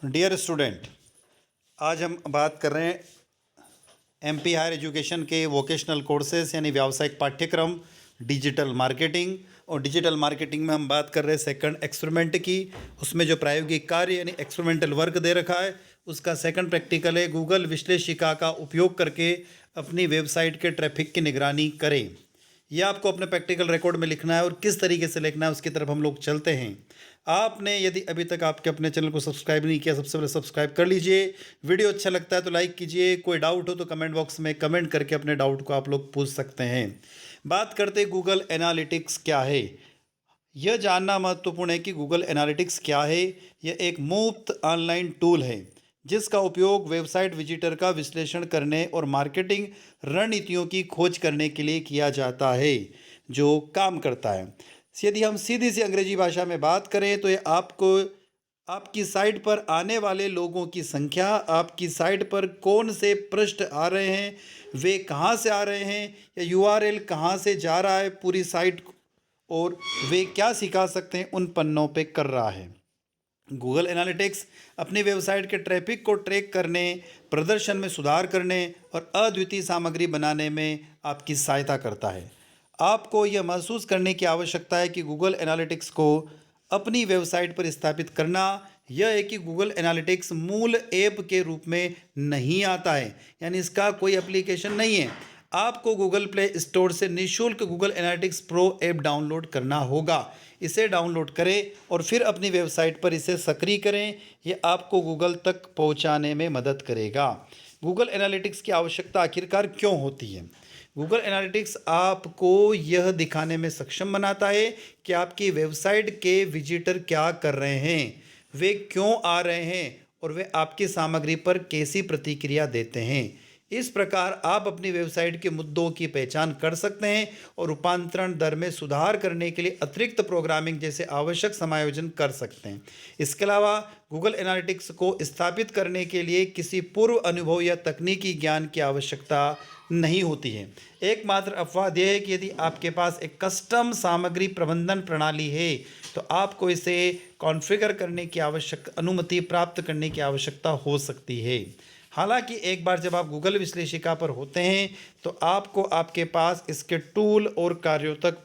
Dear student, आज हम बात कर रहे हैं एमपी हायर एजुकेशन के वोकेशनल कोर्सेज यानी व्यावसायिक पाठ्यक्रम डिजिटल मार्केटिंग। और डिजिटल मार्केटिंग में हम बात कर रहे हैं सेकंड एक्सपेरिमेंट की। उसमें जो प्रायोगिक कार्य यानी एक्सपेरिमेंटल वर्क दे रखा है उसका सेकंड प्रैक्टिकल है गूगल विश्लेषिका का उपयोग करके अपनी वेबसाइट के ट्रैफिक की निगरानी करें। यह आपको अपने प्रैक्टिकल रिकॉर्ड में लिखना है और किस तरीके से लिखना है उसकी तरफ हम लोग चलते हैं। आपने यदि अभी तक आपके अपने चैनल को सब्सक्राइब नहीं किया, सबसे पहले सब्सक्राइब कर लीजिए। वीडियो अच्छा लगता है तो लाइक कीजिए। कोई डाउट हो तो कमेंट बॉक्स में कमेंट करके अपने डाउट को आप लोग पूछ सकते हैं। बात करते हैं गूगल एनालिटिक्स क्या है। यह जानना महत्वपूर्ण है कि गूगल एनालिटिक्स क्या है। यह एक मुफ्त ऑनलाइन टूल है जिसका उपयोग वेबसाइट विजिटर का विश्लेषण करने और मार्केटिंग रणनीतियों की खोज करने के लिए किया जाता है, जो काम करता है। यदि हम सीधी सी अंग्रेजी भाषा में बात करें तो ये आपको आपकी साइट पर आने वाले लोगों की संख्या, आपकी साइट पर कौन से पृष्ठ आ रहे हैं, वे कहाँ से आ रहे हैं, या यूआरएल कहाँ से जा रहा है पूरी साइट, और वे क्या सिखा सकते हैं उन पन्नों पे कर रहा है। गूगल एनालिटिक्स अपनी वेबसाइट के ट्रैफिक को ट्रैक करने, प्रदर्शन में सुधार करने और अद्वितीय सामग्री बनाने में आपकी सहायता करता है। आपको यह महसूस करने की आवश्यकता है कि गूगल एनालिटिक्स को अपनी वेबसाइट पर स्थापित करना यह है कि गूगल एनालिटिक्स मूल ऐप के रूप में नहीं आता है, यानी इसका कोई एप्लीकेशन नहीं है। आपको गूगल प्ले स्टोर से निःशुल्क Google analytics pro app download करना होगा। इसे डाउनलोड करें और फिर अपनी वेबसाइट पर इसे सक्रिय करें। यह आपको गूगल तक पहुंचाने में मदद करेगा। गूगल एनालिटिक्स की आवश्यकता आखिरकार क्यों होती है? गूगल एनालिटिक्स आपको यह दिखाने में सक्षम बनाता है कि आपकी वेबसाइट के विजिटर क्या कर रहे हैं, वे क्यों आ रहे हैं और वे आपकी सामग्री पर कैसी प्रतिक्रिया देते हैं। इस प्रकार आप अपनी वेबसाइट के मुद्दों की पहचान कर सकते हैं और रूपांतरण दर में सुधार करने के लिए अतिरिक्त प्रोग्रामिंग जैसे आवश्यक समायोजन कर सकते हैं। इसके अलावा गूगल एनालिटिक्स को स्थापित करने के लिए किसी पूर्व अनुभव या तकनीकी ज्ञान की आवश्यकता नहीं होती है। एकमात्र अपवाद यह है कि यदि आपके पास एक कस्टम सामग्री प्रबंधन प्रणाली है तो आपको इसे कॉन्फ़िगर करने की अनुमति प्राप्त करने की आवश्यकता हो सकती है। हालांकि एक बार जब आप गूगल विश्लेषिका पर होते हैं तो आपको आपके पास इसके टूल और कार्यों तक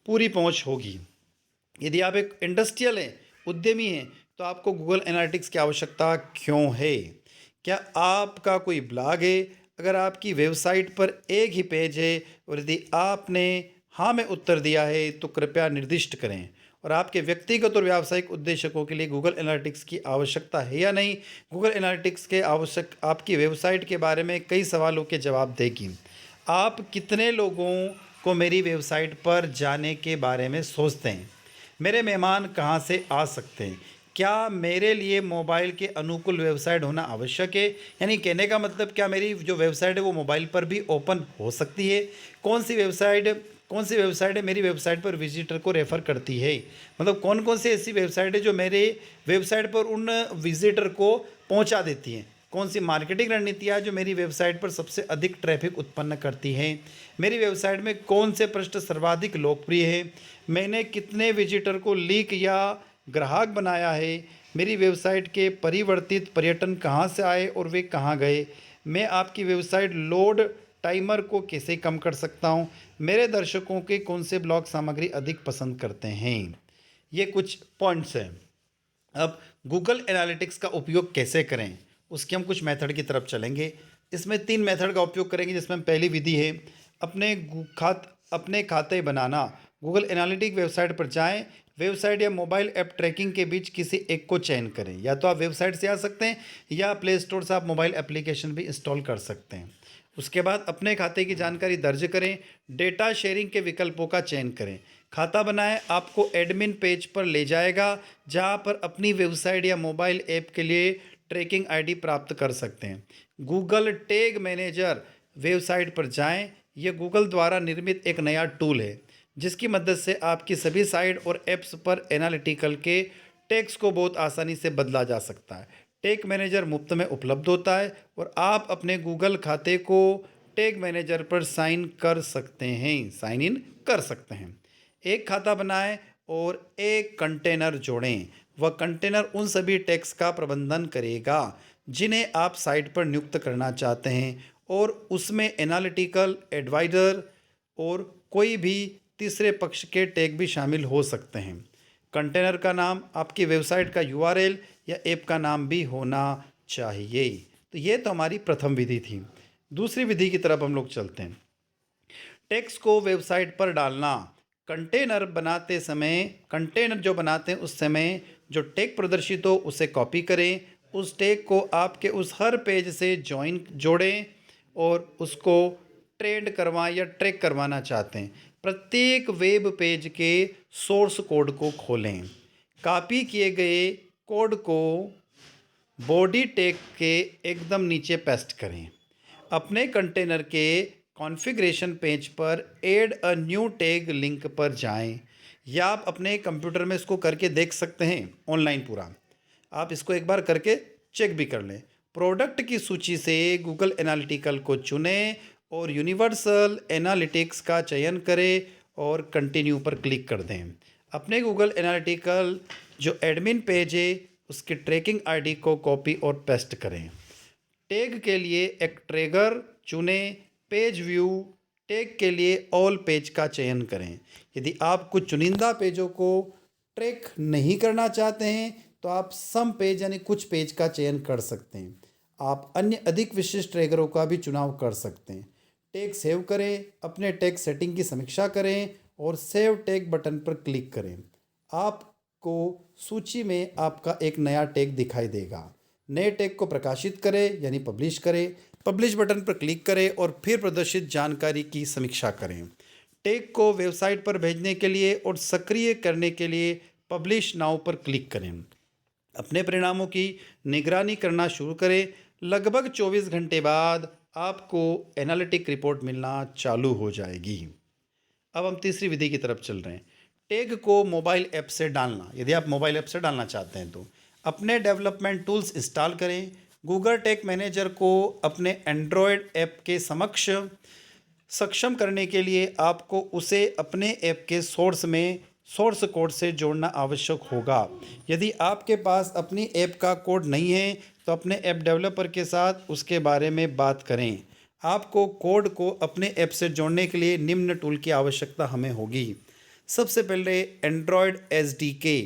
पूरी पहुंच होगी। यदि आप एक इंडस्ट्रियल हैं, उद्यमी हैं, तो आपको गूगल एनालिटिक्स की आवश्यकता क्यों है? क्या आपका कोई ब्लॉग है? अगर आपकी वेबसाइट पर एक ही पेज है और यदि आपने हाँ में उत्तर दिया है तो कृपया निर्दिष्ट करें। और आपके व्यक्तिगत और व्यावसायिक उद्देश्यों के लिए गूगल एनालिटिक्स की आवश्यकता है या नहीं। गूगल एनालिटिक्स के आवश्यक आपकी वेबसाइट के बारे में कई सवालों के जवाब देगी। आप कितने लोगों को मेरी वेबसाइट पर जाने के बारे में सोचते हैं? मेरे मेहमान कहाँ से आ सकते हैं? क्या मेरे लिए मोबाइल के अनुकूल वेबसाइट होना आवश्यक है? यानी कहने का मतलब क्या मेरी जो वेबसाइट है वो मोबाइल पर भी ओपन हो सकती है? कौन सी वेबसाइट है मेरी वेबसाइट पर विजिटर को रेफ़र करती है? मतलब कौन कौन सी ऐसी वेबसाइट है जो मेरे वेबसाइट पर उन विजिटर को पहुंचा देती हैं? कौन सी मार्केटिंग रणनीतियाँ जो मेरी वेबसाइट पर सबसे अधिक ट्रैफिक उत्पन्न करती हैं? मेरी वेबसाइट में कौन से पृष्ठ सर्वाधिक लोकप्रिय है? मैंने कितने विजिटर को लीक या ग्राहक बनाया है? मेरी वेबसाइट के परिवर्तित पर्यटन कहाँ से आए और वे कहाँ गए? मैं आपकी वेबसाइट लोड टाइमर को कैसे कम कर सकता हूँ? मेरे दर्शकों के कौन से ब्लॉग सामग्री अधिक पसंद करते हैं? ये कुछ पॉइंट्स हैं। अब गूगल एनालिटिक्स का उपयोग कैसे करें उसके हम कुछ मेथड की तरफ चलेंगे। इसमें 3 मेथड का उपयोग करेंगे, जिसमें पहली विधि है अपने खाते बनाना। गूगल एनालिटिक वेबसाइट पर जाएं, वेबसाइट या मोबाइल ऐप ट्रैकिंग के बीच किसी एक को चयन करें। या तो आप वेबसाइट से आ सकते हैं या प्ले स्टोर से आप मोबाइल एप्लीकेशन भी इंस्टॉल कर सकते हैं। उसके बाद अपने खाते की जानकारी दर्ज करें, डेटा शेयरिंग के विकल्पों का चयन करें, खाता बनाएं। आपको एडमिन पेज पर ले जाएगा जहां पर अपनी वेबसाइट या मोबाइल ऐप के लिए ट्रैकिंग आईडी प्राप्त कर सकते हैं। गूगल टैग मैनेजर वेबसाइट पर जाएं। यह गूगल द्वारा निर्मित एक नया टूल है जिसकी मदद से आपकी सभी साइट और ऐप्स पर एनालिटिकल के टैग्स को बहुत आसानी से बदला जा सकता है। टैग मैनेजर मुफ्त में उपलब्ध होता है और आप अपने गूगल खाते को टैग मैनेजर पर साइन इन कर सकते हैं। एक खाता बनाएं और एक कंटेनर जोड़ें। वह कंटेनर उन सभी टैग्स का प्रबंधन करेगा जिन्हें आप साइट पर नियुक्त करना चाहते हैं और उसमें एनालिटिकल एडवाइज़र और कोई भी तीसरे पक्ष के टैग भी शामिल हो सकते हैं। कंटेनर का नाम आपकी वेबसाइट का यूआरएल या ऐप का नाम भी होना चाहिए। तो ये तो हमारी प्रथम विधि थी। दूसरी विधि की तरफ हम लोग चलते हैं। टेक्स्ट को वेबसाइट पर डालना। कंटेनर बनाते समय, कंटेनर जो बनाते हैं उस समय जो टैग प्रदर्शित हो उसे कॉपी करें, उस टैग को आपके उस हर पेज से जोड़ें और उसको ट्रेंड करवाएं या ट्रैक करवाना चाहते हैं। प्रत्येक वेब पेज के सोर्स कोड को खोलें। कॉपी किए गए कोड को बॉडी टैग के एकदम नीचे पेस्ट करें। अपने कंटेनर के कॉन्फ़िगरेशन पेज पर add a new tag link पर जाएं, या आप अपने कंप्यूटर में इसको करके देख सकते हैं ऑनलाइन पूरा। आप इसको एक बार करके चेक भी कर लें। प्रोडक्ट की सूची से गूगल एनालिटिकल को चुनें और यूनिवर्सल एनालिटिक्स का चयन करें और कंटिन्यू पर क्लिक कर दें। अपने गूगल एनालिटिकल जो एडमिन पेज है उसकी ट्रैकिंग आईडी को कॉपी और पेस्ट करें। टैग के लिए एक ट्रैगर चुनें। पेज व्यू टैग के लिए ऑल पेज का चयन करें। यदि आप कुछ चुनिंदा पेजों को ट्रैक नहीं करना चाहते हैं तो आप सम पेज यानी कुछ पेज का चयन कर सकते हैं। आप अन्य अधिक विशिष्ट ट्रैगरों का भी चुनाव कर सकते हैं। टैग सेव करें, अपने टैग सेटिंग की समीक्षा करें और सेव टैग बटन पर क्लिक करें। आपको सूची में आपका एक नया टैग दिखाई देगा। नए टैग को प्रकाशित करें यानी पब्लिश करें। पब्लिश बटन पर क्लिक करें और फिर प्रदर्शित जानकारी की समीक्षा करें। टैग को वेबसाइट पर भेजने के लिए और सक्रिय करने के लिए पब्लिश नाउ पर क्लिक करें। अपने परिणामों की निगरानी करना शुरू करें। लगभग 24 घंटे बाद आपको एनालिटिक रिपोर्ट मिलना चालू हो जाएगी। अब हम तीसरी विधि की तरफ चल रहे हैं। टैग को मोबाइल ऐप से डालना। यदि आप मोबाइल ऐप से डालना चाहते हैं तो अपने डेवलपमेंट टूल्स इंस्टॉल करें। गूगल टैग मैनेजर को अपने एंड्रॉयड ऐप के सक्षम करने के लिए आपको उसे अपने ऐप के सोर्स कोड से जोड़ना आवश्यक होगा। यदि आपके पास अपनी ऐप का कोड नहीं है तो अपने ऐप डेवलपर के साथ उसके बारे में बात करें। आपको कोड को अपने ऐप से जोड़ने के लिए निम्न टूल की आवश्यकता हमें होगी। सबसे पहले एंड्रॉयड एसडीके,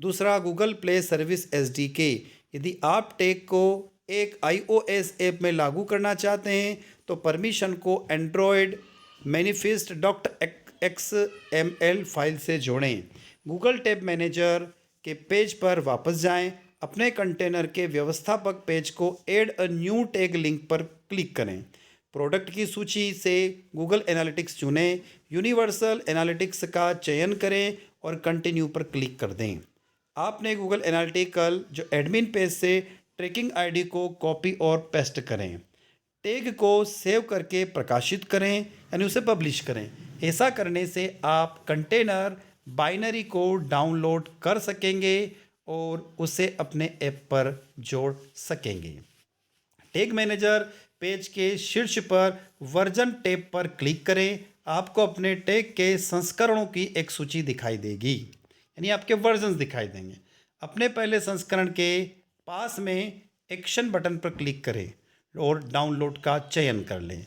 दूसरा गूगल प्ले सर्विस एसडीके। यदि आप टैग को एक iOS ऐप में लागू करना चाहते हैं तो परमिशन को Android manifest dot XML file से जोड़ें। गूगल टैग मैनेजर के पेज पर वापस जाएं। अपने कंटेनर के व्यवस्थापक पेज को add a new tag link पर क्लिक करें। प्रोडक्ट की सूची से गूगल एनालिटिक्स चुनें। यूनिवर्सल एनालिटिक्स का चयन करें और कंटिन्यू पर क्लिक कर दें। आपने गूगल एनालिटिकल जो एडमिन पेज से ट्रैकिंग आईडी को कॉपी और पेस्ट करें। टैग को सेव करके प्रकाशित करें यानी उसे पब्लिश करें। ऐसा करने से आप कंटेनर बाइनरी को डाउनलोड कर सकेंगे और उसे अपने ऐप पर जोड़ सकेंगे। टैग मैनेजर पेज के शीर्ष पर वर्जन टैब पर क्लिक करें। आपको अपने टैग के संस्करणों की एक सूची दिखाई देगी यानी आपके वर्जन्स दिखाई देंगे। अपने पहले संस्करण के पास में एक्शन बटन पर क्लिक करें और डाउनलोड का चयन कर लें।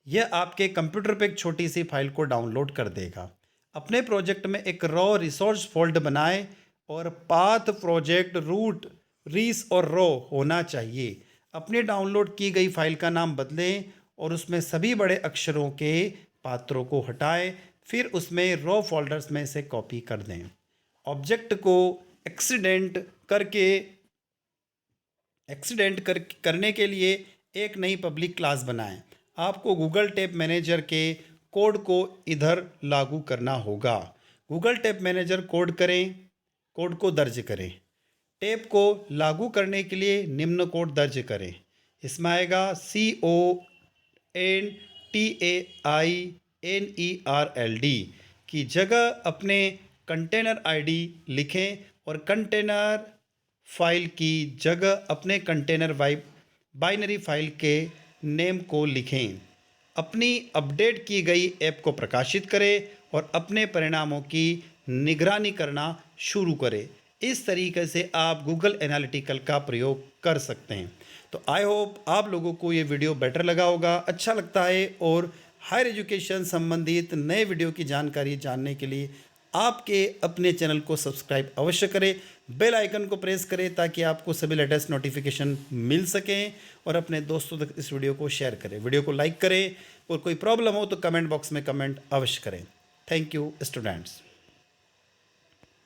यह आपके कंप्यूटर पर एक छोटी सी फाइल को डाउनलोड कर देगा। अपने प्रोजेक्ट में एक रॉ रिसोर्स फोल्डर बनाएं और पाथ प्रोजेक्ट रूट रीस और रॉ होना चाहिए। अपने डाउनलोड की गई फाइल का नाम बदलें और उसमें सभी बड़े अक्षरों के पात्रों को हटाएं। फिर उसमें रॉ फोल्डर्स में से कॉपी कर दें। ऑब्जेक्ट को करने के लिए एक नई पब्लिक क्लास बनाएं। आपको गूगल टैग मैनेजर के कोड को इधर लागू करना होगा। गूगल टैग मैनेजर कोड को दर्ज करें। टैब को लागू करने के लिए निम्न कोड दर्ज करें। इसमें आएगा CONTAINERLD की जगह अपने कंटेनर आईडी लिखें और कंटेनर फाइल की जगह अपने कंटेनर बाइनरी फाइल के नेम को लिखें। अपनी अपडेट की गई ऐप को प्रकाशित करें और अपने परिणामों की निगरानी करना शुरू करें। इस तरीके से आप गूगल एनालिटिकल का प्रयोग कर सकते हैं। तो आई होप आप लोगों को ये वीडियो बेटर लगा होगा, अच्छा लगता है। और हायर एजुकेशन संबंधित नए वीडियो की जानकारी जानने के लिए आपके अपने चैनल को सब्सक्राइब अवश्य करें, बेल आइकन को प्रेस करें ताकि आपको सभी लेटेस्ट नोटिफिकेशन मिल सकें, और अपने दोस्तों तक इस वीडियो को शेयर करें, वीडियो को लाइक करें, और कोई प्रॉब्लम हो तो कमेंट बॉक्स में कमेंट अवश्य करें। Thank you students.